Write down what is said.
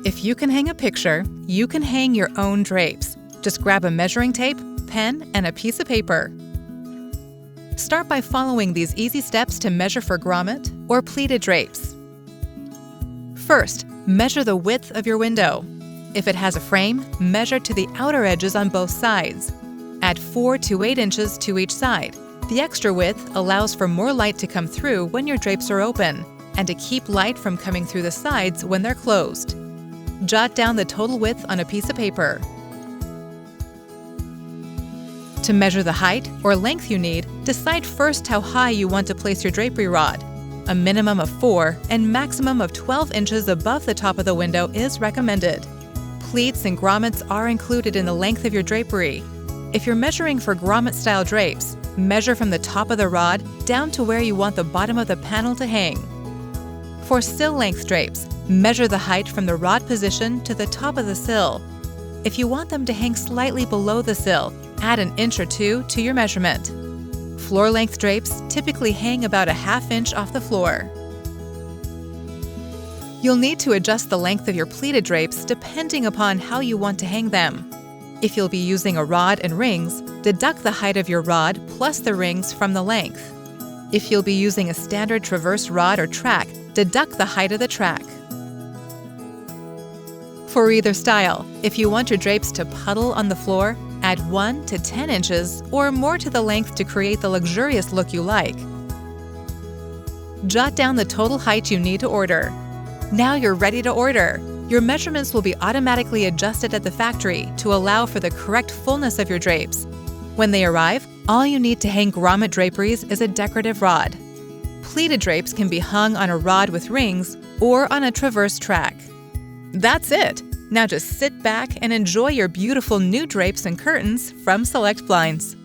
If you can hang a picture, you can hang your own drapes. Just grab a measuring tape, pen, and a piece of paper. Start by following these easy steps to measure for grommet or pleated drapes. First, measure the width of your window. If it has a frame, measure to the outer edges on both sides. Add 4 to 8 inches to each side. The extra width allows for more light to come through when your drapes are open, and to keep light from coming through the sides when they're closed. Jot down the total width on a piece of paper. To measure the height or length you need, decide first how high you want to place your drapery rod. A minimum of 4 and maximum of 12 inches above the top of the window is recommended. Pleats and grommets are included in the length of your drapery. If you're measuring for grommet-style drapes, measure from the top of the rod down to where you want the bottom of the panel to hang. For sill-length drapes, measure the height from the rod position to the top of the sill. If you want them to hang slightly below the sill, add an inch or 2 to your measurement. Floor-length drapes typically hang about a ½ inch off the floor. You'll need to adjust the length of your pleated drapes depending upon how you want to hang them. If you'll be using a rod and rings, deduct the height of your rod plus the rings from the length. If you'll be using a standard traverse rod or track, deduct the height of the track. For either style, if you want your drapes to puddle on the floor, add 1 to 10 inches or more to the length to create the luxurious look you like. Jot down the total height you need to order. Now you're ready to order. Your measurements will be automatically adjusted at the factory to allow for the correct fullness of your drapes. When they arrive, all you need to hang grommet draperies is a decorative rod. Pleated drapes can be hung on a rod with rings or on a traverse track. That's it! Now just sit back and enjoy your beautiful new drapes and curtains from Select Blinds.